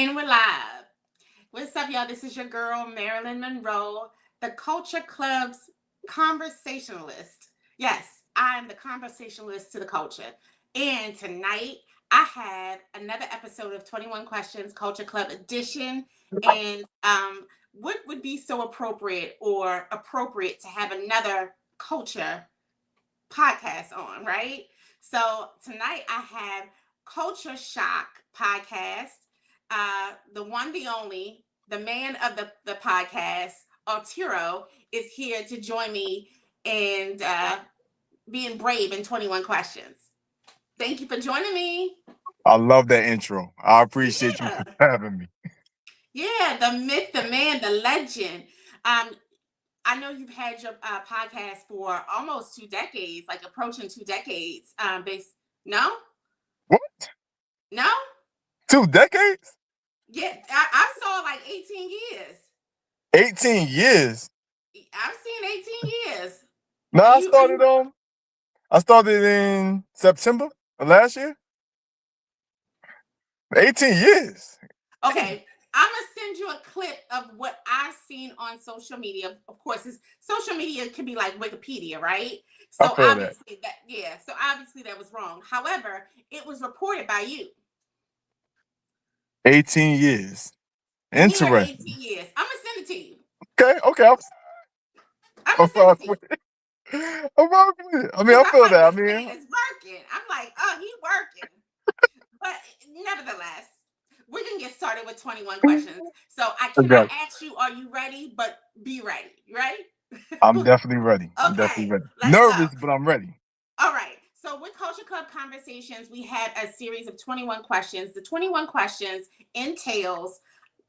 And we're live. What's up, y'all? This is your girl, Maryland Monroe, the Culture Club's conversationalist. Yes, I'm the conversationalist to the culture. And tonight, I have another episode of 21 Questions Culture Club edition. And what would be so appropriate to have another culture podcast on, right? So tonight I have Culture Shock podcast. The one, the only, the man of the podcast, Arturo, is here to join me and being brave in 21 questions. Thank you for joining me. I love that intro. I appreciate you Yeah. for having me. Yeah, the myth, the man, the legend. Um, I know you've had your podcast for almost 2 decades, like approaching 2 decades. No, What? no, 2 decades? yeah, I saw like 18 years. 18 years. I've seen 18 years. No, Are you I started in September of last year. 18 years. okay? I'm gonna send you a clip of what I've seen on social media. Of course, social media can be like Wikipedia, right? I So feel that. obviously that was wrong. However, it was reported by you. 18 years. Yeah, Interesting. 18 years. I'm gonna send it to you. Okay. I'm I'm gonna send it rock to you. with it. I'm rock with it. I mean, Because I I'm feel like, that. I this mean, man is working. I'm like, oh, he working. But nevertheless, we're gonna get started with 21 questions. So I I cannot got you. ask you, are you ready? But be ready. You ready? I'm definitely ready. I'm definitely Okay, ready. let's go. Nervous, but I'm ready. All right. So with Culture Club Conversations, we had a series of 21 questions. The 21 questions entails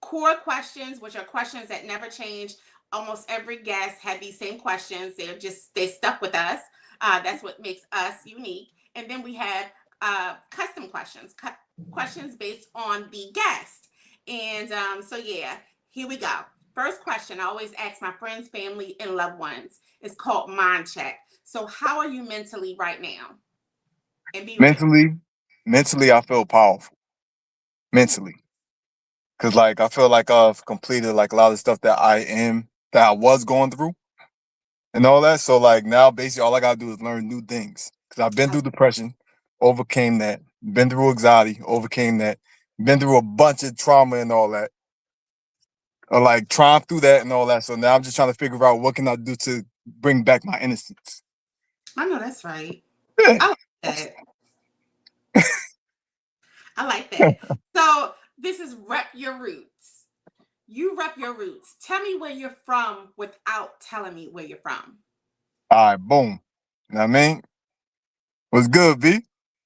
core questions, which are questions that never change. Almost every guest had these same questions. They stuck with us. That's what makes us unique. And then we had custom questions, questions based on the guest. And so yeah, here we go. First question I always ask my friends, family, and loved ones. It's called Mind Check. So how are you mentally right now? And be real. Mentally, mentally, I feel powerful. Mentally. Cause like I feel like I've completed like a lot of stuff that I was going through and all that. So like now basically all I gotta do is learn new things. Cause I've been through depression, overcame that, been through anxiety, overcame that, been through a bunch of trauma and all that. Or like trying through that and all that. So now I'm just trying to figure out what can I do to bring back my innocence. I know that's right. Yeah. I like that. I like that. So this is rep your roots. You rep your roots. Tell me where you're from without telling me where you're from. All right, boom. You know what I mean? What's good, B? You know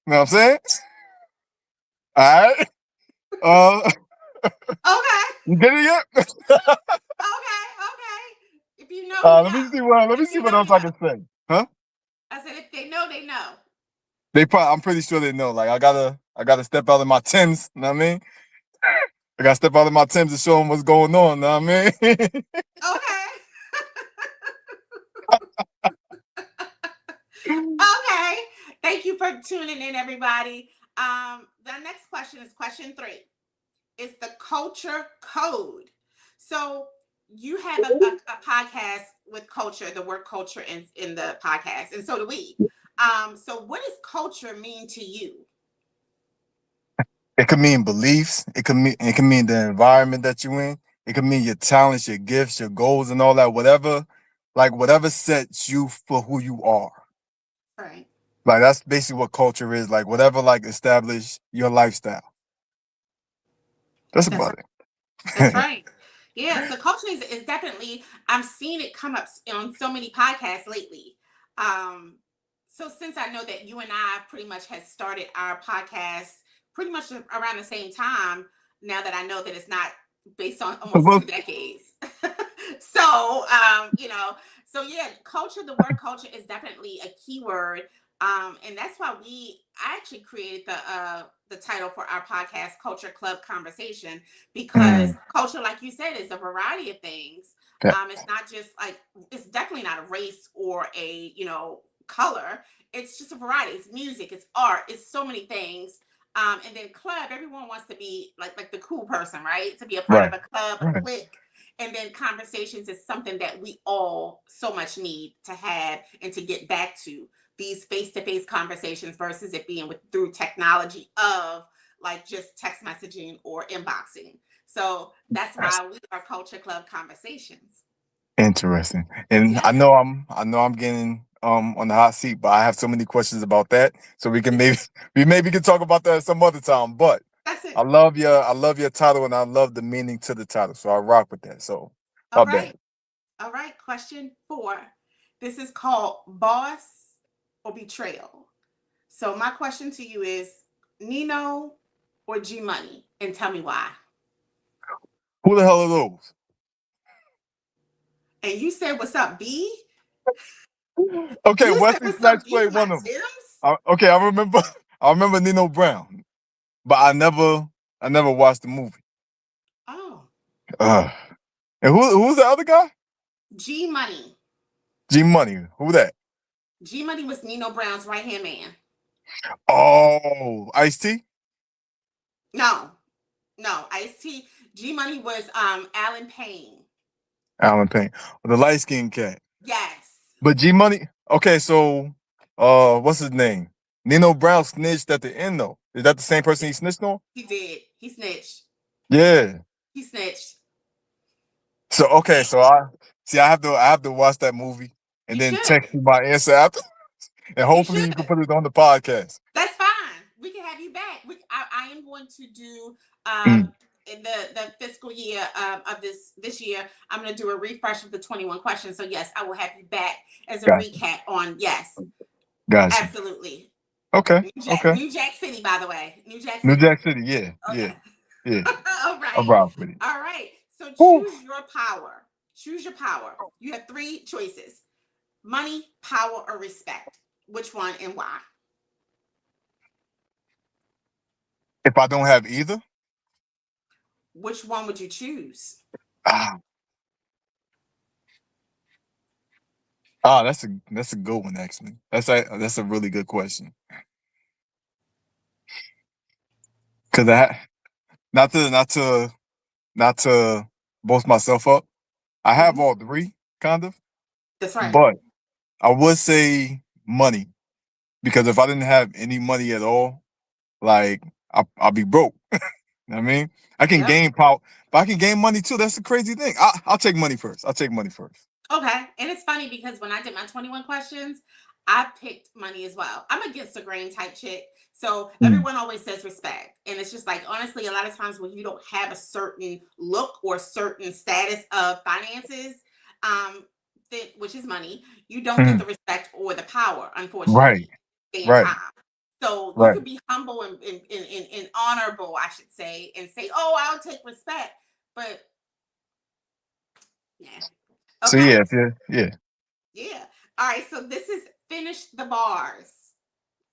what I'm saying? All right. Uh, Okay. you get it yet? Okay. If you know, you Let me know. see what let me If see you what know, else you I know. can say. Huh? I said if they know, they know. I'm pretty sure they know. Like I gotta step out of my Timbs, you know what I mean? I gotta step out of my Timbs to show them what's going on, you know what I mean? Okay. Okay. Thank you for tuning in, everybody. The next question is question 3. It's the culture code. So you have a podcast with culture, the word culture in the podcast, and so do we. So what does culture mean to you? It could mean beliefs. It can mean the environment that you're in. It could mean your talents, your gifts, your goals, and all that. Whatever sets you for who you are. Right. Like that's basically what culture is. Like whatever like establish your lifestyle. That's That's right. about That's it. right. Yeah. So culture is definitely. I'm seeing it come up on so many podcasts lately. Um, so since I know that you and I pretty much had started our podcast pretty much around the same time, now that I know that it's not based on almost 2 decades. So so yeah, culture, the word culture is definitely a key word. And that's why I actually created the title for our podcast, Culture Club Conversation, because Mm, culture, like you said, is a variety of things. yeah. It's not just like, it's definitely not a race or a color. It's just a variety. It's music, it's art, it's so many things. And then club, everyone wants to be like the cool person, right? To be a part Right. of a club, a Right. clique. And then conversations is something that we all so much need to have and to get back to these face-to-face conversations versus it being through technology of like just text messaging or inboxing. So that's That's why we are Culture Club Conversations. interesting. And Yes. I know I'm getting on the hot seat, but I have so many questions about that. So we can Me maybe too. we maybe can talk about that some other time. But That's it. I love your title and I love the meaning to the title. So I rock with that. So All not bad. right. All right. Question 4. This is called Boss or Betrayal. So my question to you is Nino or G Money? And tell me why. Who the hell are those? And you said, what's up, B? Okay, You said, Wesley what's Snipes up, B? played My one of them. Tim's? Okay, I remember I remember Nino Brown, but I never watched the movie. Oh, Uh, and who's the other guy? G Money. G Money. Who that? G Money was Nino Brown's right hand man. Oh, Ice T. No, no. Ice T. G Money was Alan Payne. Alan Payne, the light skinned cat. Yes. But G Money. Okay, so what's his name? Nino Brown snitched at the end though. Is that the same person he snitched on? He did. He snitched. Yeah. He snitched. So okay, And so I have to watch that movie and you then should. text you my answer after, and You hopefully should. you can put it on the podcast. That's fine. We can have you back. I am going to do Mm, in the fiscal year of this year. I'm going to do a refresh of the 21 questions. So yes, I will have you back as a gotcha, recap on yes, gotcha. absolutely. Okay, okay. New Jack City, by the way, New Jack New City. Jack City, yeah, yeah, Okay. yeah. All I right. rock with it. All right. So Whew. choose your power. Choose your power. You have 3 choices: money, power, or respect. Which one and why? If I don't have either, Which one would you choose? ah, that's a good one actually. That's a really good question. Cause not to not to not to boast myself up. I have Mhm. all three kind of, That's right. but I would say money because if I didn't have any money at all, like I'll be broke. You know what I mean, I can Yep. gain power, but I can gain money too. That's the crazy thing. I'll take money first. I'll take money first. Okay. And it's funny because when I did my 21 questions, I picked money as well. I'm against the grain type chick. So Mm, everyone always says respect. And it's just like, honestly, a lot of times when you don't have a certain look or certain status of finances, um, which is money, you don't get mm. the respect or the power, Right, unfortunately, in right, time. So you right. could be humble and honorable, I should say, and say, oh, I'll take respect. But yeah. So Okay. yeah, yeah. Yeah. All right. So this is Finish the Bars.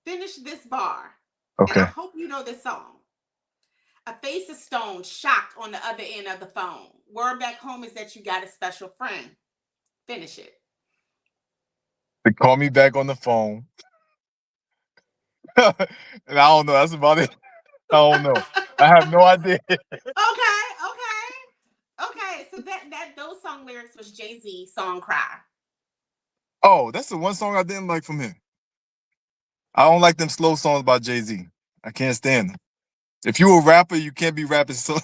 Finish this bar. And I Okay. hope you know this song. A face of stone shocked on the other end of the phone. Word back home is that you got a special friend. Finish it. They call me back on the phone, and I don't know. That's about it. I don't know. I have no idea. Okay. Okay. Okay. So that those song lyrics was Jay-Z song Cry. Oh, that's the one song I didn't like from him. I don't like them slow songs by Jay Z. I can't stand them. If you a rapper, you can't be rapping so,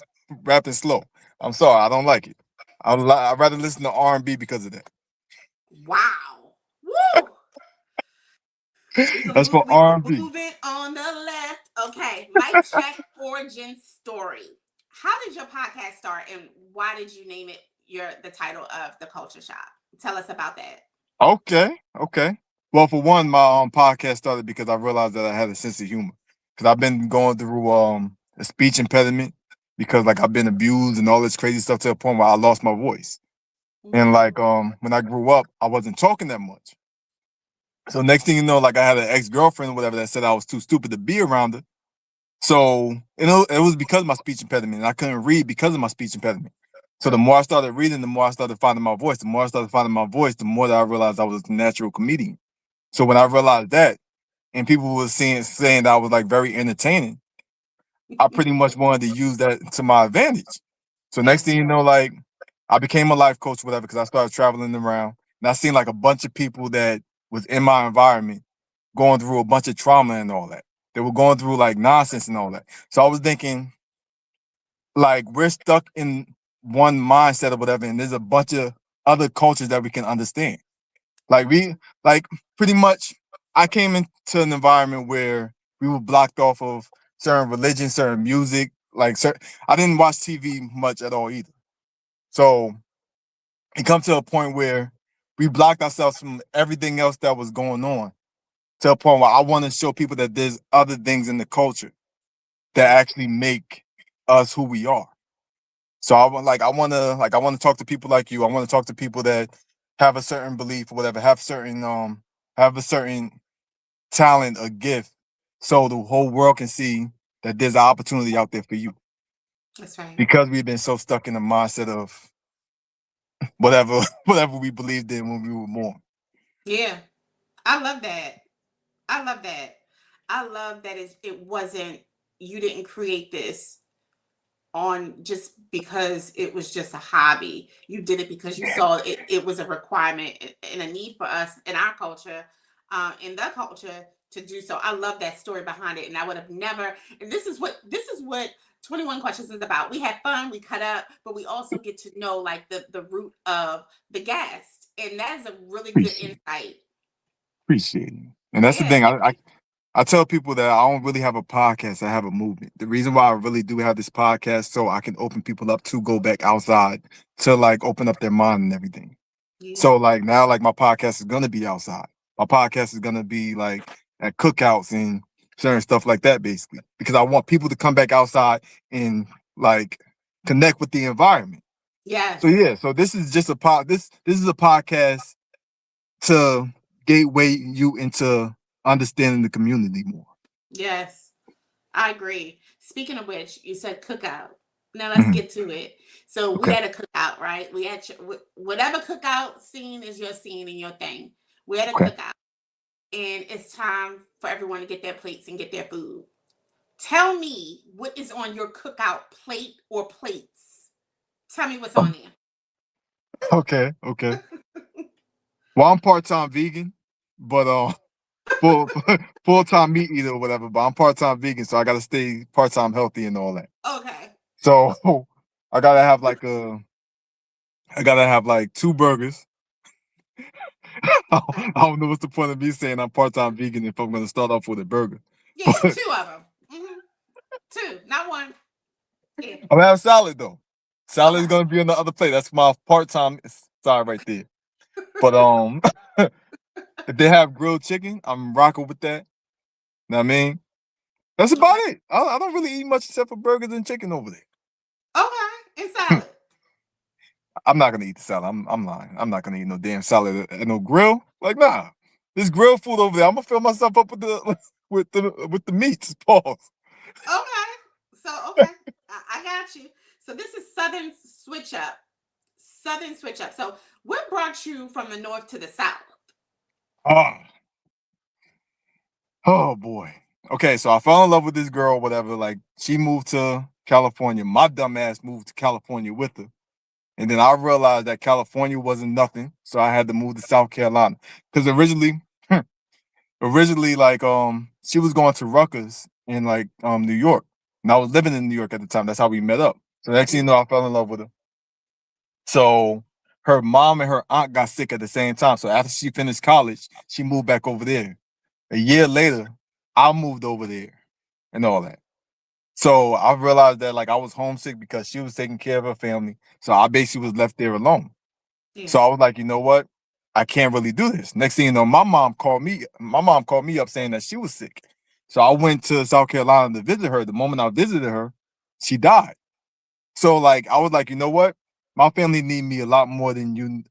rapping slow. I'm sorry, I don't like it. I'd rather listen to R&B because of that. Wow. Woo! We gonna That's move. for We gonna R&B. move it on the left. Okay, Mike Check origin story. How did your podcast start, and why did you name it the title of the Culture Shop? Tell us about that. Okay, okay. Well, for one, my podcast started because I realized that I had a sense of humor. Because I've been going through a speech impediment because like I've been abused and all this crazy stuff to a point where I lost my voice. And like Mm, when I grew up, I wasn't talking that much. So next thing you know, like I had an ex-girlfriend or whatever that said I was too stupid to be around her. So it was because of my speech impediment. And I couldn't read because of my speech impediment. So the more I started reading, the more I started finding my voice. The more I started finding my voice, the more that I realized I was a natural comedian. So when I realized that, and people were saying that I was like very entertaining, I pretty much wanted to use that to my advantage. So next Yes. thing you know, like I became a life coach, whatever, because I started traveling around and I seen like a bunch of people that was in my environment going through a bunch of trauma and all that. They were going through like nonsense and all that. So I was thinking, like, we're stuck in one mindset or whatever, and there's a bunch of other cultures that we can understand. Like we like pretty much I came into an environment where we were blocked off of certain religion, certain music, I didn't watch TV much at all either. So it come to a point where we blocked ourselves from everything else that was going on to a point where I want to show people that there's other things in the culture that Yes. actually make us who we are. So I want to talk to people like you. I want to talk to people that have a certain belief or whatever, have a certain talent or gift, so the whole world can see that there's an opportunity out there for you. That's right. Because we've been so stuck in the mindset of whatever whatever we believed in when we were born. Yeah. I love that. I love that. I love that it wasn't, you didn't create this on just because it was just a hobby. You did it because you saw it was a requirement and a need for us in our culture, in the culture to do so. I love that story behind it. And I would have never, and this is what 21 questions is about. We had fun, we cut up, but we also get to know like the root of the guest. And that is a really good Appreciate insight. appreciate it. And that's the Yeah, thing. I tell people that I don't really have a podcast. I have a movement. The reason why I really do have this podcast so I can open people up to go back outside to like open up their mind and everything. yeah, So like now, like my podcast is gonna be outside. My podcast is gonna be like at cookouts and certain stuff like that, basically, because I want people to come back outside and like connect with the environment. So yes, yeah, so this is just a this is a podcast to gateway you into understanding the community more. yes. I agree. Speaking of which, you said cookout. Now let's Mhm. get to it. So we Okay. had a cookout, right? We had whatever cookout scene is your scene and your thing. We had a Okay. cookout, and it's time for everyone to get their plates and get their food. Tell me what is on your cookout plate or plates. Tell me what's on there. Okay. Okay. Well, I'm part-time vegan, but full full-time meat eater or whatever. But I'm part-time vegan, so I gotta stay part-time healthy and all that. Okay. So I gotta have like I gotta have like two burgers. Okay. I don't know what's the point of me saying I'm part-time vegan if I'm gonna start off with a burger. Yeah, But two of them. Two, not one. Yeah. I'm gonna have salad though. Salad is Okay. gonna be on the other plate. That's my part-time side right there. But if they have grilled chicken, I'm rocking with that. Know what I mean? That's about Okay. it. I don't really eat much except for burgers and chicken over there. Okay. And salad. I'm not gonna eat the salad. I'm lying. I'm not gonna eat no damn salad at no grill. Like nah, this grill food over there. I'm gonna fill myself up with the with the meats. Pause. Okay. So okay, I got you. So this is Southern switch up. Southern switch up. So what brought you from the north to the south? Oh, oh boy. Okay, so I fell in love with this girl. Whatever. Like she moved to California. My dumb ass moved to California with her. And then I realized that California wasn't nothing, so I had to move to South Carolina. Because originally, like she was going to Rutgers in like New York, and I was living in New York at the time. That's how we met up. So next thing you know, I fell in love with her. So her mom and her aunt got sick at the same time. So after she finished college, she moved back over there. A year later, I moved over there and all that. So I realized that like I was homesick because she was taking care of her family. So I basically was left there alone. Yeah. So I was like, you know what? I can't really do this. Next thing you know, my mom called me. My mom called me up saying that she was sick. So I went to South Carolina to visit her. The moment I visited her, she died. So like I was like, you know what? My family need me a lot more than you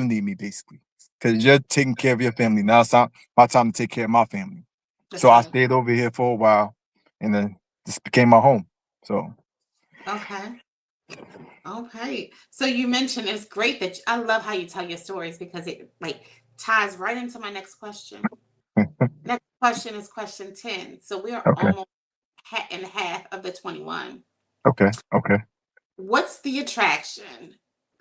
need me basically. Because you're taking care of your family. Now it's my time to take care of my family. So That's I right. stayed over here for a while and then this became my home. So Okay. Okay. So you mentioned it's great that I love how you tell your stories because it like ties right into my next question. Next question is question 10. So we are okay. almost and half of the 21. Okay. Okay. What's the attraction?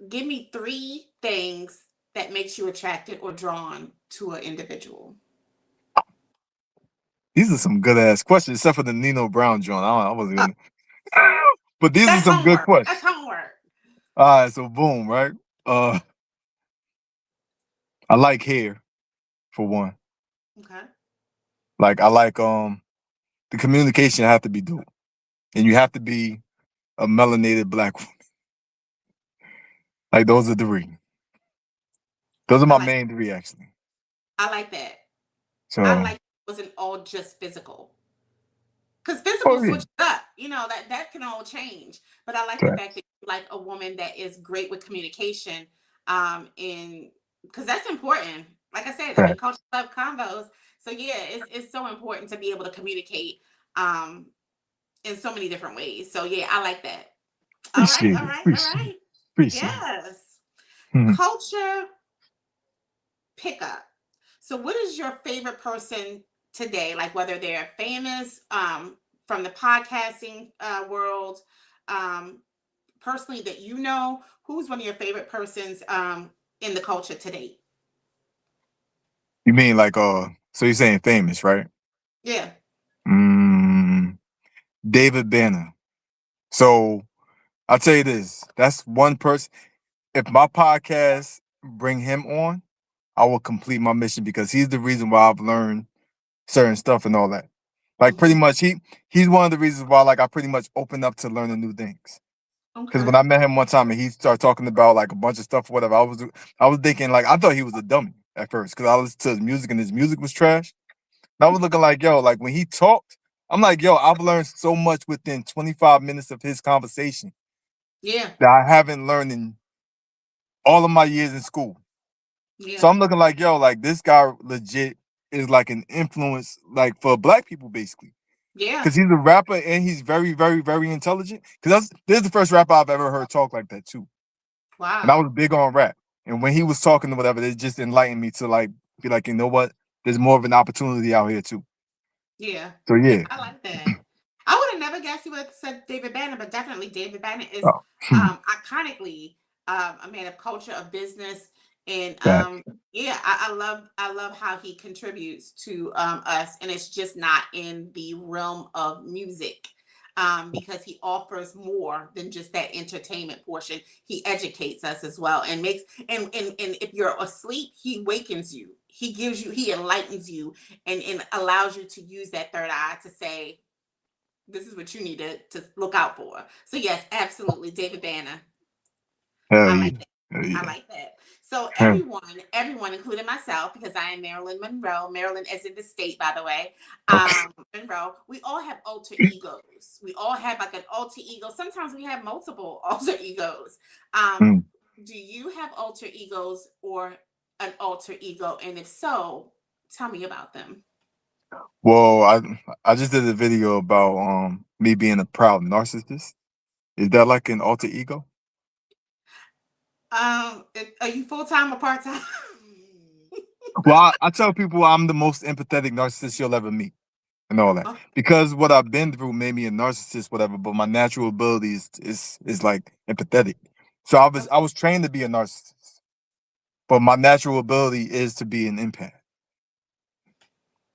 Give me three things that makes you attracted or drawn to an individual. These are some good ass questions, except for the Nino Brown joint. I wasn't Oh, gonna. But these are that's some good homework. That's questions. homework. All right. So boom. Right. Uh, I like hair for one. Okay. Like I like the communication have to be dope, and you have to be a melanated black woman. Like those are the three. Those are I my like main three actually. I like that. I So, like it wasn't all just physical. Because physical oh yeah, switches up, that can all change. But I like the fact facts. that you like a woman that is great with communication, in because that's important. Like I said, I mean, Facts. culture club convos. So yeah, it's so important to be able to communicate um in so many different ways. So yeah, I like that. All right, Appreciate all it. right, all Appreciate right. it. Appreciate it. Yes. Mhm. Culture pickup. So, what is your favorite person today? Like whether they're famous, from the podcasting world, um, personally that you know, who's one of your favorite persons in the culture today? You mean like so you're saying famous, right? Yeah. Mm, David Banner. So I'll tell you this. That's one person. If my podcast bring him on, I will complete my mission because he's the reason why I've learned certain stuff and all that. Like pretty Hmm. much he's one of the reasons why like I pretty much opened up to learning new things. Because when Okay. I met him one time and he started talking about like a bunch of stuff, whatever, I was thinking like I thought he was a dummy at first because I listened to his music and his music was trash. And I was looking like yo, like when he talked, I'm like yo, I've learned so much within 25 minutes of his conversation Yeah. that I haven't learned in all of my years in school. Yeah. So I'm looking like yo, like this guy legit is like an influence like for black people basically. Yeah. Because he's a rapper and he's very, very, very intelligent. Because this is the first rapper I've ever heard talk like that too. And I Wow. was big on rap. And when he was talking or whatever, it just enlightened me to like be like, you know what? There's more of an opportunity out here too. Yeah. So Yeah. yeah. I like that. I would have never guessed you would have said David Banner, but definitely David Banner is Oh, iconically a man of culture, of business, and that yeah, I love how he contributes to us, and it's just not in the realm of music. Because he offers more than just that entertainment portion. He educates us as well and makes and if you're asleep, he wakens you. He enlightens you and allows you to use that third eye to say, this is what you need to look out for. So yes, absolutely, David Banner. hell I yeah. like that. Hell I yeah. like that. So Huh. everyone, including myself, because I am Maryland Monroe, Maryland as in the state, by the way. Okay. Monroe, we all have alter egos. We all have like an alter ego. Sometimes we have multiple alter egos. Um, Mm. do you have alter egos or an alter ego? And if so, tell me about them. Well, I just did a video about me being a proud narcissist. Is that like an alter ego? Are you full time or part time? Well, I tell people I'm the most empathetic narcissist you'll ever meet. And all that Oh, because what I've been through made me a narcissist, whatever. But my natural ability is like empathetic. So I was trained to be a narcissist, but my natural ability is to be an empath.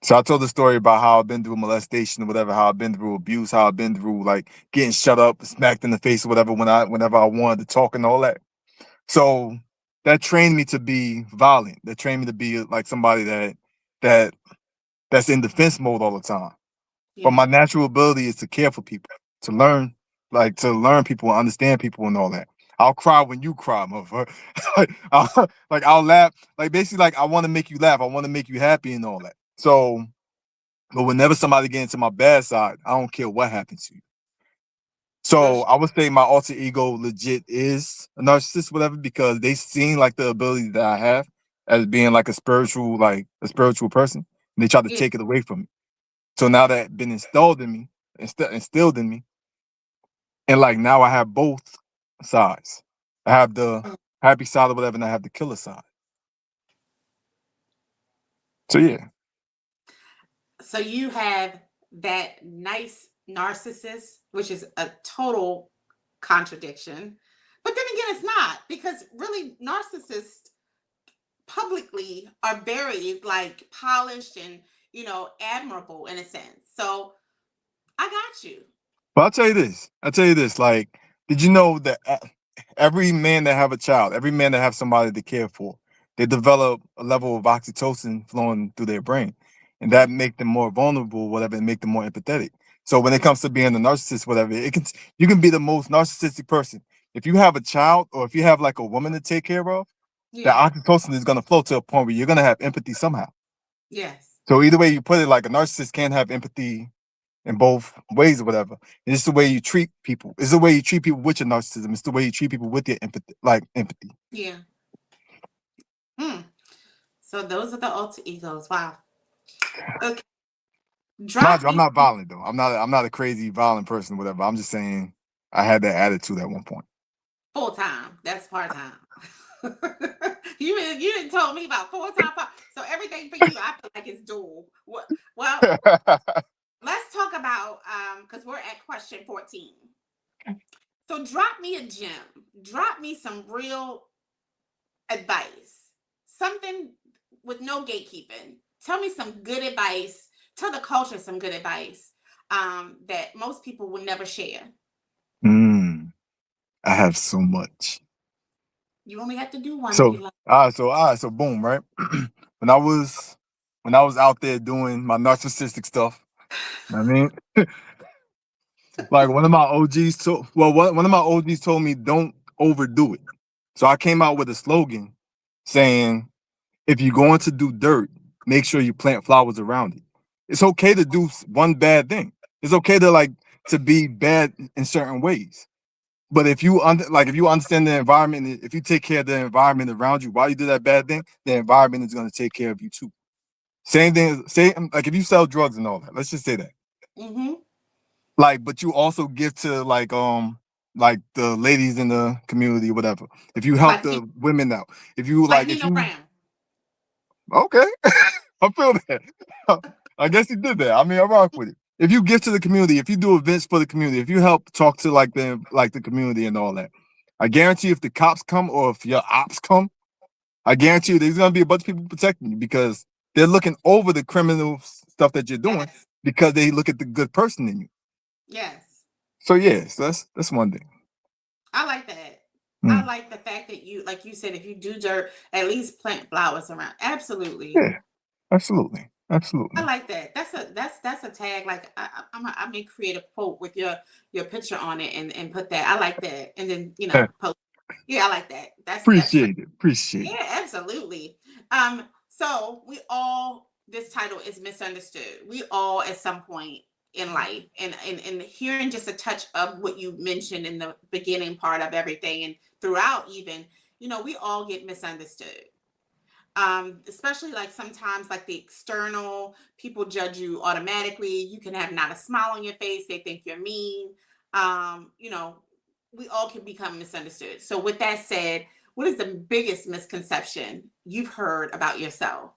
So I told the story about how I've been through molestation or whatever, how I've been through abuse, how I've been through like getting shut up, smacked in the face or whatever whenever I wanted to talk and all that. So that trained me to be violent. That trained me to be like somebody that that's in defense mode all the time. But yeah, my natural ability is to care for people, to learn people and understand people and all that. I'll cry when you cry, motherfucker. I'll laugh. Like basically, like I want to make you laugh. I want to make you happy and all that. So, but whenever somebody gets into my bad side, I don't care what happens to you. for So sure. I would say my alter ego legit is a narcissist, whatever, because they seen like the ability that I have as being like a spiritual person, and they try to Yeah. take it away from me. So now that been instilled in me, and like now I have both sides. I have the happy side or whatever, and I have the killer side. So yeah, So you have that nice narcissist, which is a total contradiction. But then again, it's not, because really narcissists publicly are very like polished and, admirable in a sense. So I got you. But I'll tell you this. Like, did you know that every man that have a child, every man that have somebody to care for, they develop a level of oxytocin flowing through their brain, and that Mm-hmm. make them more vulnerable, whatever, and make them more empathetic. So when it comes to being a narcissist, whatever, you can be the most narcissistic person. If you have a child or if you have like a woman to take care of, that Yeah. oxytocin is gonna flow to a point where you're gonna have empathy somehow. Yes. So either way you put it, like a narcissist can't have empathy in both ways or whatever. And it's the way you treat people. It's the way you treat people with your narcissism. It's the way you treat people with your empathy, like empathy. Yeah. Hmm. So those are the alter egos. Wow. Okay. Mind Drop you, I'm me not some violent though. I'm not a crazy violent person, whatever. I'm just saying I had that attitude at one point. full time. That's part time. You didn't told me about full time. So everything for you, I feel like it's dual. Well, let's talk about because we're at question 14. So drop me a gem. Drop me some real advice. Something with no gatekeeping. Tell me some good advice. Tell the culture some good advice that most people would never share. Mm, I have so much. You only have to do one if So you like. all right, so boom, right? when I was when I was out there doing my narcissistic stuff, you know what I mean, like one of my OGs told well, one of my OGs told me don't overdo it. So I came out with a slogan saying, if you're going to do dirt, make sure you plant flowers around it. It's okay to do one bad thing. It's okay to to be bad in certain ways. But if you if you understand the environment, if you take care of the environment around you while you do that bad thing, the environment is going to take care of you too. Same thing. Say like if you sell drugs and all that. Let's just say that. Mm-hmm. Like, but you also give to like the ladies in the community, whatever. If you help Like the women out, if you like if Nino you Brown. okay, I feel that. I guess he did that. I mean, I rock with it. If you give to the community, if you do events for the community, if you help talk to like the community and all that, I guarantee if the cops come or if your ops come, I guarantee you there's gonna be a bunch of people protecting you because they're looking over the criminal stuff that you're doing Yes. because they look at the good person in you. Yes. So yeah, so that's one thing. I like that. I Mm. like the fact that you, like you said, if you do dirt, at least plant flowers around. Absolutely. Yeah, absolutely, I absolutely. like that. That's a tag. Like I may create a quote with your picture on it and put that. I like that. And then post. Yeah, I like that. That's Appreciate it. Appreciate it. yeah, absolutely. So we all, this title is misunderstood. We all at some point in life, and hearing just a touch of what you mentioned in the beginning part of everything and throughout even, we all get misunderstood. Especially like sometimes like the external people judge you automatically. You can have not a smile on your face, they think you're mean. um you know we all can become misunderstood. So with that said, what is the biggest misconception you've heard about yourself?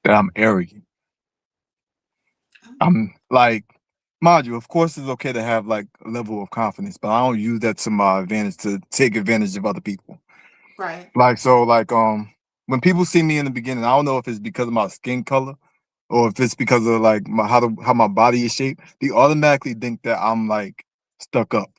That I'm arrogant. Oh, I'm like, mind you, of course, it's okay to have like a level of confidence, but I don't use that to my advantage to take advantage of other people. right. Like so, when people see me in the beginning, I don't know if it's because of my skin color or if it's because of like how my body is shaped. They automatically think that I'm like stuck up,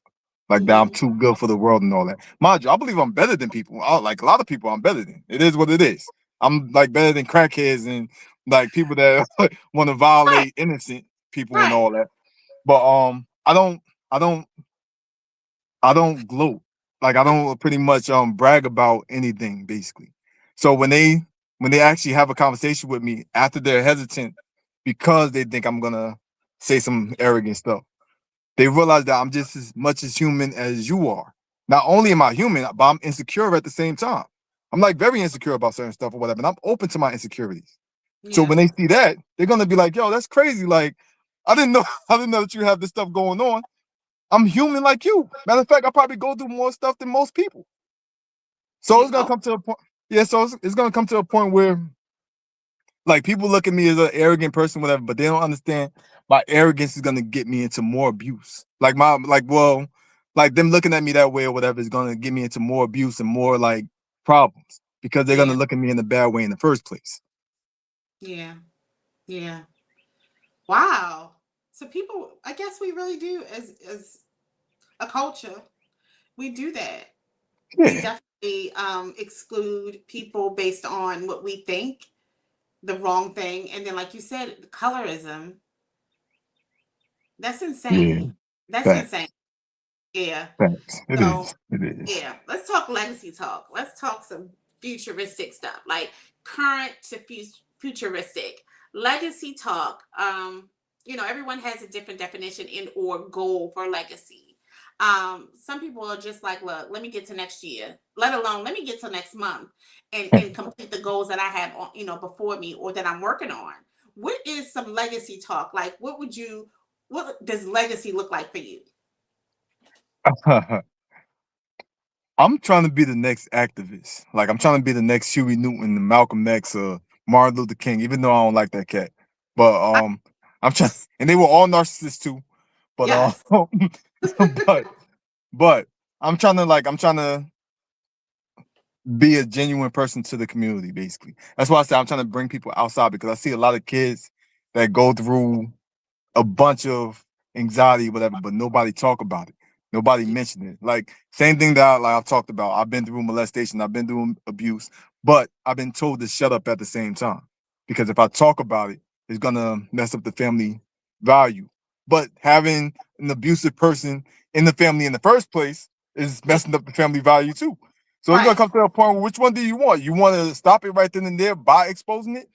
like that I'm Hmm. too good for the world and all that. Mind you, I believe I'm better than people. Like a lot of people, I'm better than. It is what it is. I'm like better than crackheads and like people that want to Right. violate innocent people and Right. all that. But I don't I don't gloat. Like I don't pretty much brag about anything basically. So when they actually have a conversation with me after they're hesitant because they think I'm gonna say some arrogant stuff, they realize that I'm just as much as human as you are. Not only am I human, but I'm insecure at the same time. I'm like very insecure about certain stuff or whatever, and I'm open to my insecurities. So Yeah. when they see that, they're gonna be like, "Yo, that's crazy! Like, I didn't know, I didn't know that you have this stuff going on. I'm human like you. Matter of fact, I probably go through more stuff than most people. So it's gonna Oh, come to a point. Yeah, so it's gonna come to a point where like people look at me as an arrogant person, whatever, but they don't understand my arrogance is gonna get me into more abuse. Like them looking at me that way or whatever is gonna get me into more abuse and more like problems because they're gonna Yeah. look at me in a bad way in the first place. Yeah. Yeah. Wow. So people, I guess we really do as a culture, we do that. We Yeah, definitely exclude people based on what we think the wrong thing, and then like you said, colorism. That's yeah, insane. That's insane. facts, Yeah. facts. It So is, it is. yeah, let's talk legacy talk. Let's talk some futuristic stuff, like current to futuristic legacy talk. Everyone has a different definition in or goal for legacy. Some people are just like, look, let me get to next year, let alone let me get to next month and complete the goals that I have on, before me or that I'm working on. What is some legacy talk? Like, what does legacy look like for you? I'm trying to be the next activist. Like I'm trying to be the next Huey Newton, Malcolm X, Martin Luther King. Even though I don't like that cat, but I'm trying. And they were all narcissists too. But Yes. but but I'm trying to be a genuine person to the community. Basically, that's why I say I'm trying to bring people outside because I see a lot of kids that go through a bunch of anxiety, whatever, but nobody talk about it. Nobody mentioned it. Like same thing that I've talked about. I've been through molestation, I've been through abuse, but I've been told to shut up at the same time because if I talk about it, it's gonna mess up the family value. But having an abusive person in the family in the first place is messing up the family value too. So it's gonna Right. come to a point where which one do you want? You want to stop it right then and there by exposing it,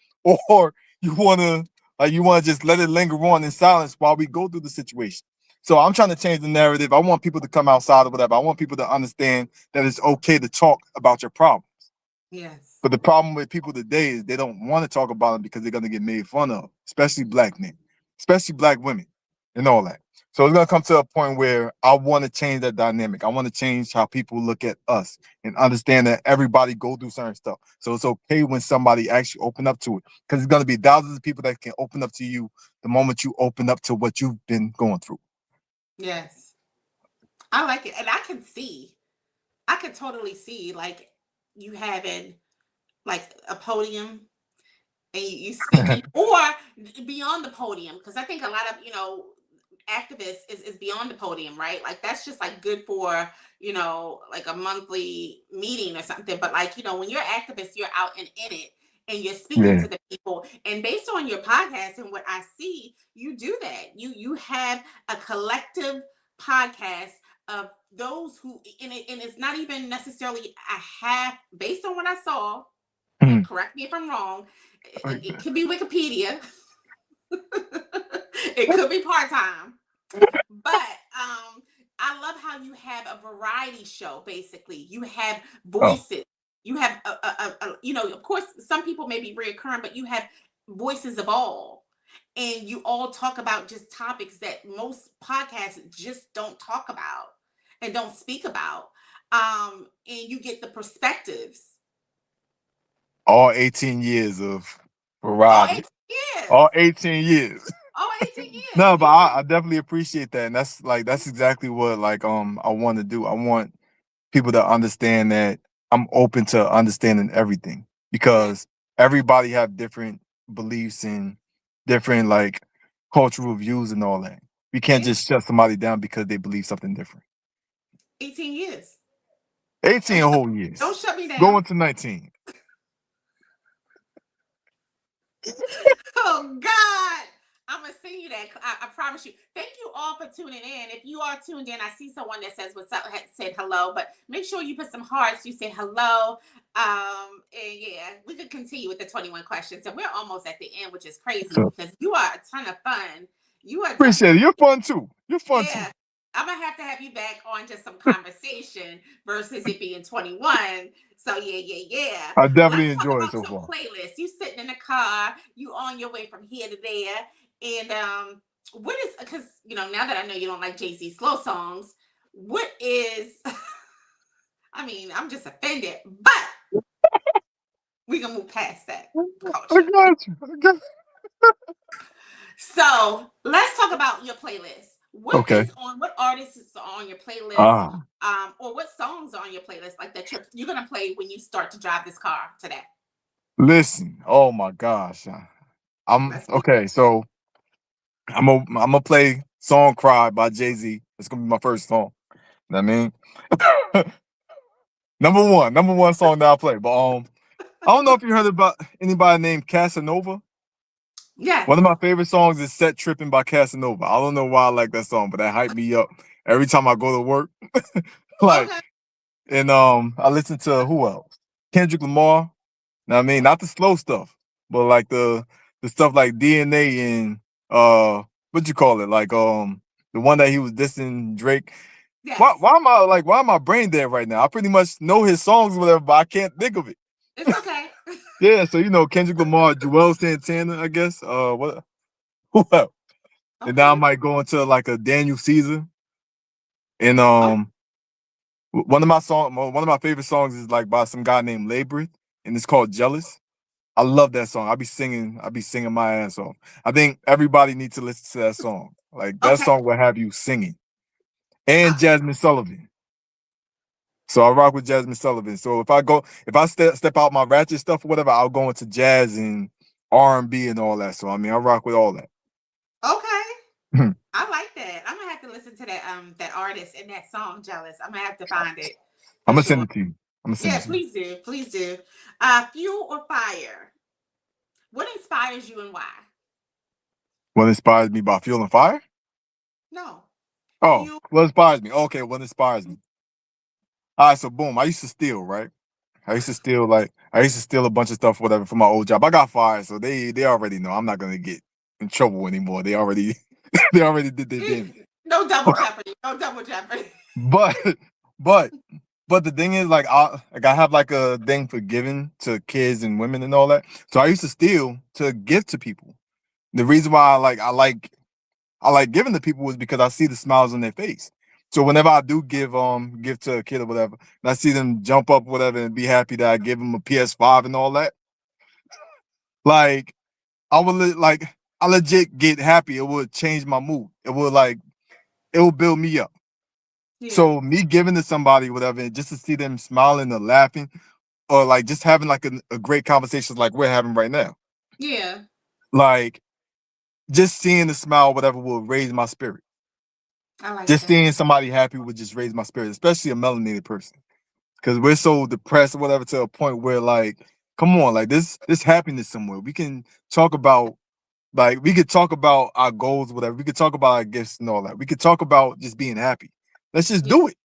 or you want to just let it linger on in silence while we go through the situation. So I'm trying to change the narrative. I want people to come outside or whatever. I want people to understand that it's okay to talk about your problem. Yes. But the problem with people today is they don't want to talk about it because they're gonna get made fun of, especially black men, especially black women, and all that. So it's gonna come to a point where I want to change that dynamic. I want to change how people look at us and understand that everybody go through certain stuff. So it's okay when somebody actually open up to it, because it's gonna be thousands of people that can open up to you the moment you open up to what you've been going through. Yes. I like it. And I could totally see like you having like a podium and you speaking or beyond the podium. Cause I think a lot of, activists is beyond the podium, right? Like that's just like good for, like a monthly meeting or something. But like, when you're activists, you're out and in it and you're speaking Yeah. to the people. And based on your podcast and what I see, you do that. You have a collective podcast of those who and it's not even necessarily a half based on what I saw, and Mhm. correct me if I'm wrong, it could be Wikipedia. It could be part-time, but I love how you have a variety show. Basically, you have Oh, voices. You have of course, some people may be reoccurring, but you have voices of all, and you all talk about just topics that most podcasts just don't talk about and don't speak about. And you get the perspectives. all 18 years of All variety. 18 years. All 18 years. All 18 years. No, but You I just definitely appreciate that, and that's exactly what I want to do. I want people to understand that I'm open to understanding everything yeah, because everybody have different beliefs and different like cultural views and all that. We can't yeah. just shut somebody down because they believe something different. 18 years. 18 Don't shut, whole don't years, shut me down. going to 19. Oh God. I'm gonna send you that. I promise you. Thank you all for tuning in. If you are tuned in, I see someone that says what's up, said hello, but make sure you put some hearts. You say hello. And yeah, we could continue with the 21 questions. And we're almost at the end, which is crazy So because you are a ton of fun. You are appreciate it. definitely You're fun too. You're fun too. yeah. I'm gonna have to have you back on just some conversation versus it being 21. So yeah, yeah, yeah. I Let's definitely talk enjoy it about so your far. playlist. You sitting in the car, you on your way from here to there. And what is because now that I know you don't like Jay-Z slow songs, what is I mean, I'm just offended, but we gonna move past that I culture. got you. I got So let's talk about your playlist. Okay. What artists is on your playlist? Ah, Or what songs are on your playlist like that you're gonna play when you start to drive this car today? listen. Oh my gosh. I'm Let's see. okay. So I'm gonna play "Song Cry" by Jay-Z. It's gonna be my first song. You know what I mean, number one song that I play. But I don't know if you heard about anybody named Casanova. One of Yes. my favorite songs is "Set Trippin'" by Casanova. I don't know why I like that song, but that hyped me up every time I go to work. Like, Okay. and I listen to who else? Kendrick Lamar. Know what I mean, not the slow stuff, but like the stuff like DNA and what you call it, like the one that he was dissing Drake. Yes. Why am I brain dead right now? I pretty much know his songs, or whatever, but I can't think of it. It's okay. Yeah, so Kendrick Lamar, Joel Santana, I guess. What who else? And now I Okay. might go into like a Daniel Caesar. And Oh, one of my favorite songs is like by some guy named Labyrinth, and it's called Jealous. I love that song. I be singing my ass off. I think everybody needs to listen to that song. Like that okay. song will have you singing. And Uh, Jasmine Sullivan. So I rock with Jasmine Sullivan. So if I step out my ratchet stuff or whatever, I'll go into jazz and R&B and all that. So I mean, I rock with all that. okay. I'm I like that. I'm gonna have to listen to that artist and that song "Jealous." I'm gonna have to find it for gonna send sure. it to you. I'm gonna send Yeah, it to you. please do. Please do. Fuel or fire? What inspires you and why? What inspires me by Fuel and Fire? No. Oh, Fuel. what inspires me? Okay, what inspires me? All right, so boom. I used to steal, right? I used to steal a bunch of stuff, whatever, from my old job. I got fired, so they already know I'm not gonna get in trouble anymore. They already they already did their damage. No double jeopardy. No double jeopardy. But but but the thing is, I have like a thing for giving to kids and women and all that. So I used to steal to give to people. The reason why I like giving to people is because I see the smiles on their face. So whenever I do give to a kid or whatever, and I see them jump up whatever and be happy that I give them a PS5 and all that, like like I legit get happy. It would change my mood. It would build me up. Yeah. So me giving to somebody whatever, and just to see them smiling or laughing or like just having like a great conversation like we're having right now, Yeah. like just seeing the smile whatever will raise my spirit. I like Just that. seeing somebody happy would just raise my spirit, especially a melanated person, because we're so depressed or whatever to a point where like, come on, like this happiness somewhere. We can talk about we could talk about our goals, whatever. We could talk about our gifts and all that. We could talk about just being happy. Let's just Yeah. do it.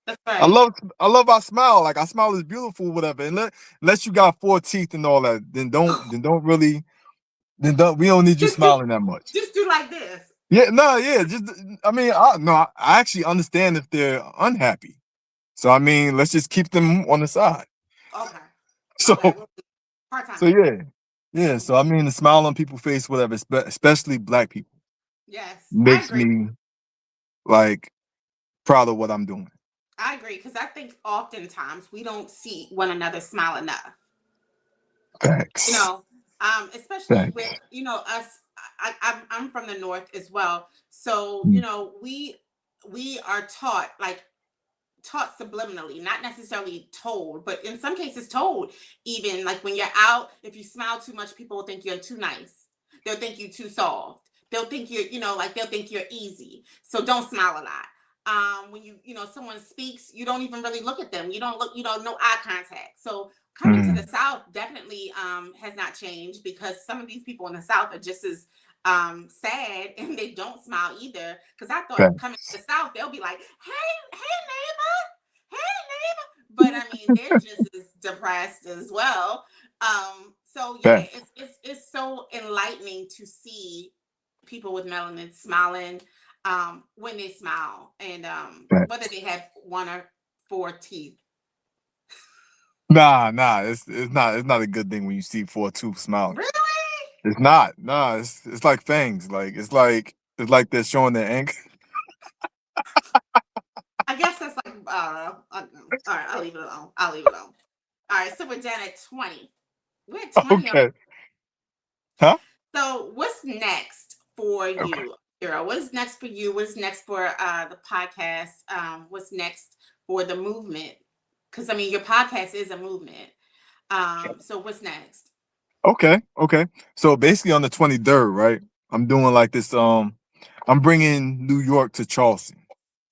That's I right. love I love our smile. Like our smile is beautiful, whatever. And unless you got four teeth and all that, then don't really we don't need you Just do. smiling that much. Just do like this. Yeah, no, yeah. Just I mean, I actually understand if they're unhappy. So I mean, let's just keep them on the side. Okay. So Okay. Well, part so time. yeah. Yeah. So I mean the smile on people's face, whatever, especially black people, Yes, I makes agree. me like proud of what I'm doing. I agree because I think oftentimes we don't see one another smile enough. You Facts. know, especially with Facts. us. I'm from the north as well, so Mm. we are taught subliminally, not necessarily told, but in some cases told. Even like when you're out, if you smile too much, people will think you're too nice. They'll think you too soft. They'll think they'll think you're easy. So don't smile a lot. When someone speaks, you don't even really look at them. You don't look, no eye contact. So coming to the Mm. South definitely has not changed because some of these people in the South are just as sad and they don't smile either. Because I thought coming to Facts. the South, they'll be like, hey, hey, neighbor. But I mean, they're just as depressed as well. So yeah, Facts. it's so enlightening to see people with melanin smiling when they smile, and whether Facts. they have one or four teeth. Nah, it's not a good thing when you see 4 tooth smiling. Really? It's not. Nah, it's like fangs. It's like they're showing their ink. I guess that's like all right. I'll leave it alone. I'll leave it alone. All right, so we're down at 20. We're at 20 already. Okay. Huh? So what's next for Okay. you, Hero? What's next for you? What's next for the podcast? What's next for the movement? Because I mean, your podcast is a movement. So what's next? Okay. Okay. So basically on the 23rd, right? I'm doing like this. I'm bringing New York to Charleston.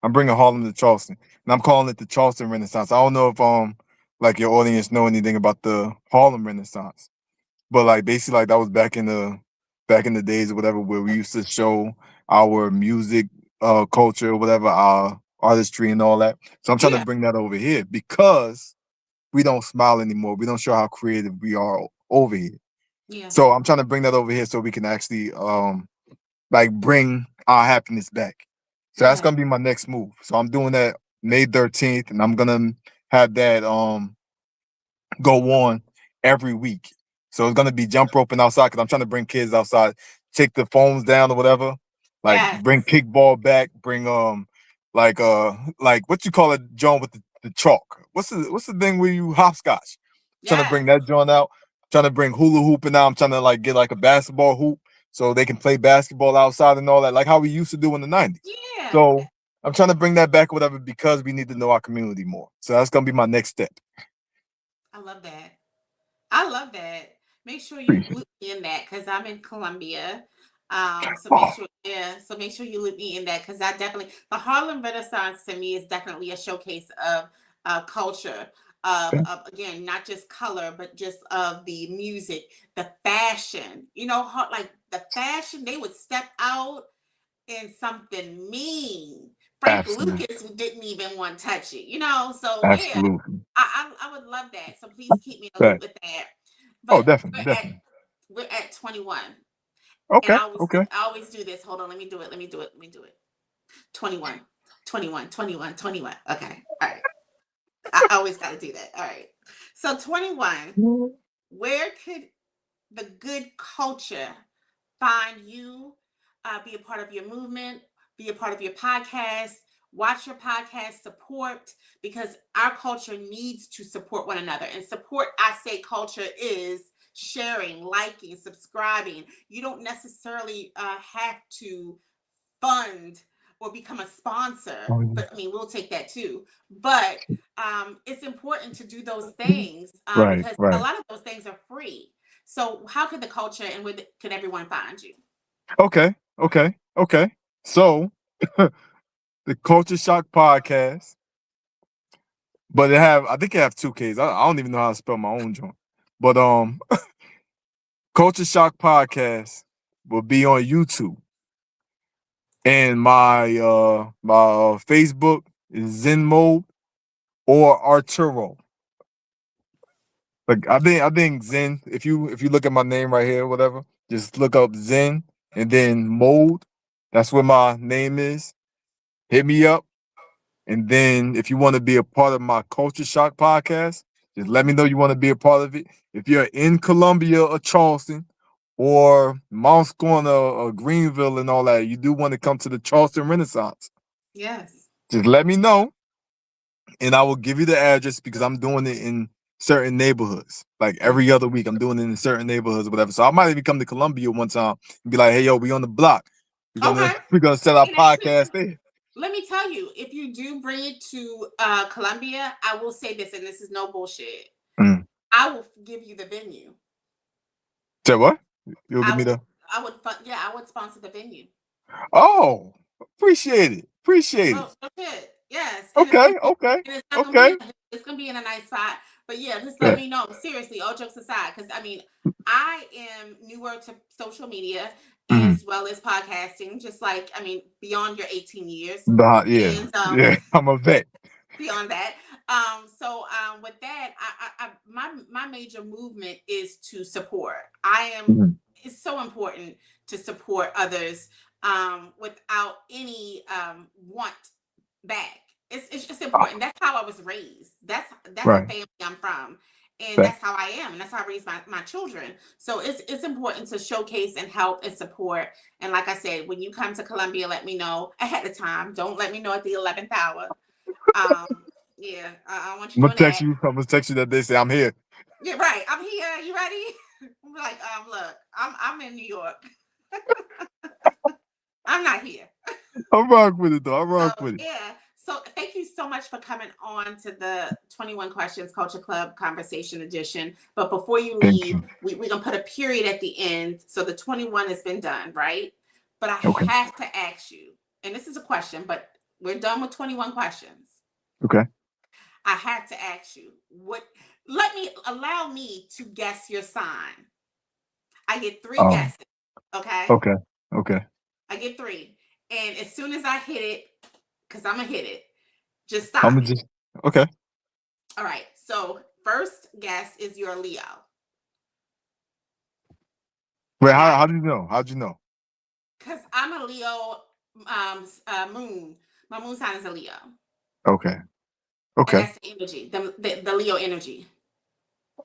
I'm bringing Harlem to Charleston, and I'm calling it the Charleston Renaissance. I don't know if like your audience know anything about the Harlem Renaissance, but like basically like that was back in the days or whatever where we used to show our music, culture, whatever, our artistry and all that. So I'm trying to Yeah, bring that over here because we don't smile anymore. We don't show how creative we are over here. yeah, So I'm trying to bring that over here so we can actually like bring our happiness back. So that's yeah, gonna be my next move. So I'm doing that May 13th, and I'm gonna have that go on every week. So it's gonna be jump roping outside because I'm trying to bring kids outside, take the phones down or whatever, like yes, bring kickball back, bring like what you call it, John, with the chalk. What's the thing where you hopscotch? Trying to yes, bring that joint out. Trying to bring hula hooping out. I'm trying to like get like a basketball hoop so they can play basketball outside and all that, like how we used to do in the 90s. yeah. So I'm trying to bring that back, whatever, because we need to know our community more. So that's gonna be my next step. I love that. I love that. Make sure you Appreciate loop me in that because I'm in Columbia. So make it. sure, yeah. So make sure you loop me in that because I definitely the Harlem Renaissance to me is definitely a showcase of culture. Of again, not just color, but just of the music, the fashion. You know, like the fashion, they would step out in something mean. Frank Absolutely. Lucas didn't even want to touch it. You know, so yeah, Absolutely. I would love that. So please keep me in the loop Right. with that. Oh, But definitely, definitely. we're at 21. And Okay, okay. I always do this. Hold on, let me do it. Let me do it. Let me do it. 21, 21, 21, 21. Okay. All right. I always got to do that. All right. So 21, where could the good culture find you, be a part of your movement, be a part of your podcast, watch your podcast, support, because our culture needs to support one another. And support, I say, culture is sharing, liking, subscribing. You don't necessarily have to fund or become a sponsor, Oh, yeah. but I mean, we'll take that too. But it's important to do those things Right, because a right. lot of those things are free. So, how could the culture and where could everyone find you? Okay, okay, okay. So the Culture Shock podcast, but I think it have two Ks. I don't even know how to spell my own joint. But Culture Shock podcast will be on YouTube. And my Facebook is Zen Mode or Arturo. Like I think Zen. If you look at my name right here, whatever, just look up Zen and then Mode. That's what my name is. Hit me up, and then if you want to be a part of my Culture Shock podcast, just let me know you want to be a part of it. If you're in Columbia or Charleston or Mount Scorner or Greenville and all that, you do want to come to the Charleston Renaissance. Yes. Just let me know, and I will give you the address because I'm doing it in certain neighborhoods. Like Mm. every other week, I'm doing it in certain neighborhoods or whatever. So I might even come to Columbia one time and be like, "Hey, yo, we on the block. We're gonna Okay. we're gonna set our And actually, podcast there." let me tell you, if you do bring it to Columbia, I will say this, and this is no bullshit. Mm. I will give you the venue. Say what? You'll give I me would, the. yeah, I would sponsor the venue. Oh, appreciate it. Appreciate it. No, no shit. Yes, and Okay, okay, it's not gonna be okay. it's gonna be in a nice spot. But yeah, just let Yeah. me know. Seriously, all jokes aside, because I mean, I am newer to social media Mhm. as well as podcasting. Just like I mean, beyond your 18 years, Yeah, and yeah. I'm a vet. beyond that. With that, my major movement is to support. I am. Mhm. It's so important to support others without any want back. It's just Ah, important. That's how I was raised. That's the right. family I'm from. And Right. that's how I am, and that's how I raise my children. So it's important to showcase and help and support. And like I said, when you come to Columbia, let me know ahead of time. Don't let me know at the 11th hour. Um, I want you I'm gonna doing text that. you. I'm gonna text you that they say I'm here. Yeah, right. I'm here. You ready? Like, look, I'm in New York. I'm not here. I'm rock with it though. I So rock with it. yeah. So thank you so much for coming on to the 21 Questions Culture Club Conversation Edition. But before you Thank leave, you. we're gonna put a period at the end. So the 21 has been done, right? But I Okay. have to ask you, and this is a question, but we're done with 21 questions. Okay. I have to ask you, allow me to guess your sign. I get three Um. guesses. Okay. Okay. Okay. I get three. And as soon as I hit it, because I'm gonna hit it, just I'm stop gonna me. just. Okay. All right. So first guess is you're a Leo. Wait. I How got how it. do you know? How'd you know? Because I'm a Leo moon. My moon sign is a Leo. Okay. And Okay. that's the energy, the Leo energy.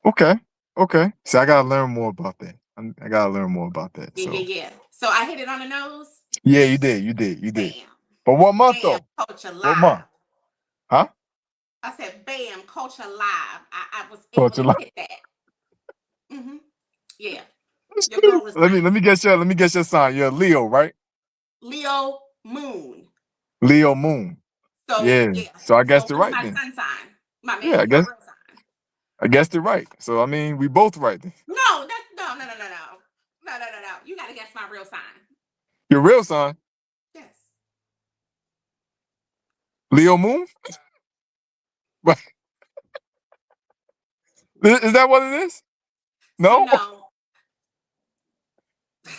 Okay. Okay. See, I gotta learn more about that. I gotta learn more about that. Yeah, So yeah, yeah. So I hit it on the nose. yeah, you did. You did. You did. Bam. But what month Bam. though? Culture What month? live. Huh? I said bam, culture live. I was able What's to your hit that. Hmm. Yeah. Your girl is let nice. me guess your sign. You're a Leo, right? Leo moon. Leo moon. So Yeah. yeah. So I So guessed it what's right my then. sun sign? My Yeah, main, my real sign. I guessed it right. So I mean, we both right then. No, that's no. No. You gotta guess my real sign. Your real sign, Yes. Leo moon. But is that what it is? So No, no.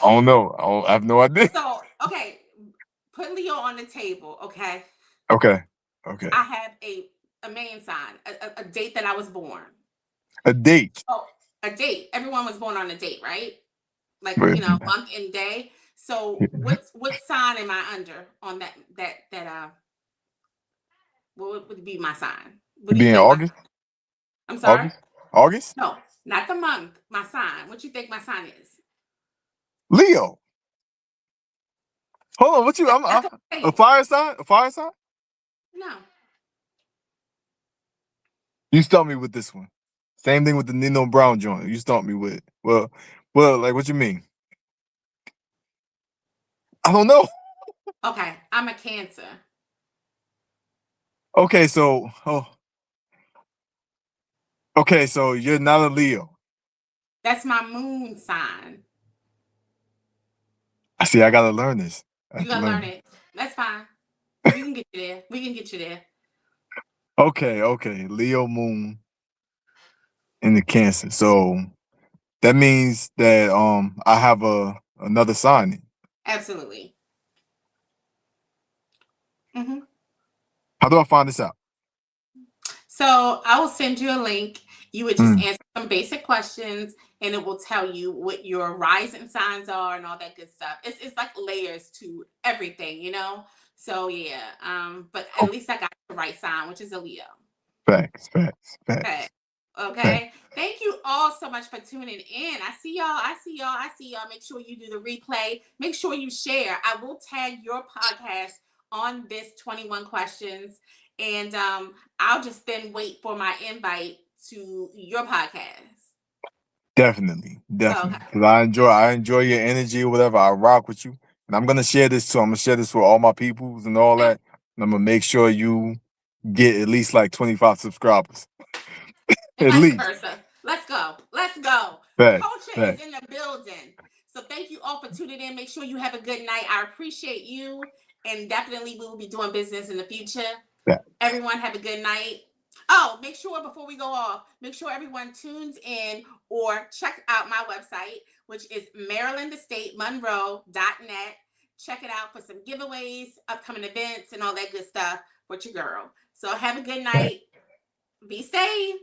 I don't know. I have no idea. So okay, put Leo on the table. Okay, Okay. Okay. I have a main sign, a date that I was born. A date. Oh, a date. Everyone was born on a date, right? Like Wait a minute. month and day. So what sign am I under on that what would be my sign? What You do you be in think my August? sign? I'm sorry? August? August? No, not the month, my sign. What you think my sign is? Leo. Hold on. What you? That's on the A table. fire sign? A fire sign? No. You stumped me with this one. Same thing with the Nino Brown joint. You stumped me with. Well, like what you mean? I don't know. Okay, I'm a Cancer. Okay, so okay, so you're not a Leo. That's my moon sign. I see. I gotta learn this. I You have to gotta learn learn this. it. That's fine. We can get you there. We can get you there. Okay, okay. Leo moon in the Cancer. So that means that I have another sign. Absolutely. Hmm. How do I find this out? So I will send you a link. You would just Mm, answer some basic questions, and it will tell you what your rising signs are and all that good stuff. It's like layers to everything, you know. So yeah. But at oh, least I got the right sign, which is a Leo. facts, facts, Okay. facts, facts. Okay. Thank you all so much for tuning in. I see y'all. I see y'all. I see y'all. Make sure you do the replay. Make sure you share. I will tag your podcast on this 21 questions. And I'll just then wait for my invite to your podcast. Definitely, Okay. definitely. Because I enjoy your energy or whatever. I rock with you, and I'm gonna share this too. I'm gonna share this with all my peoples and all that. And I'm gonna make sure you get at least like 25 subscribers, And at vice least. versa. Let's go. Let's go. Facts, Culture is facts, in the building. So thank you all for tuning in. Make sure you have a good night. I appreciate you. And definitely we will be doing business in the future. facts. Everyone have a good night. Oh, make sure before we go off, make sure everyone tunes in or check out my website, which is marylandestatemonroe.net. Check it out for some giveaways, upcoming events, and all that good stuff with your girl. So have a good Facts. night. Be safe.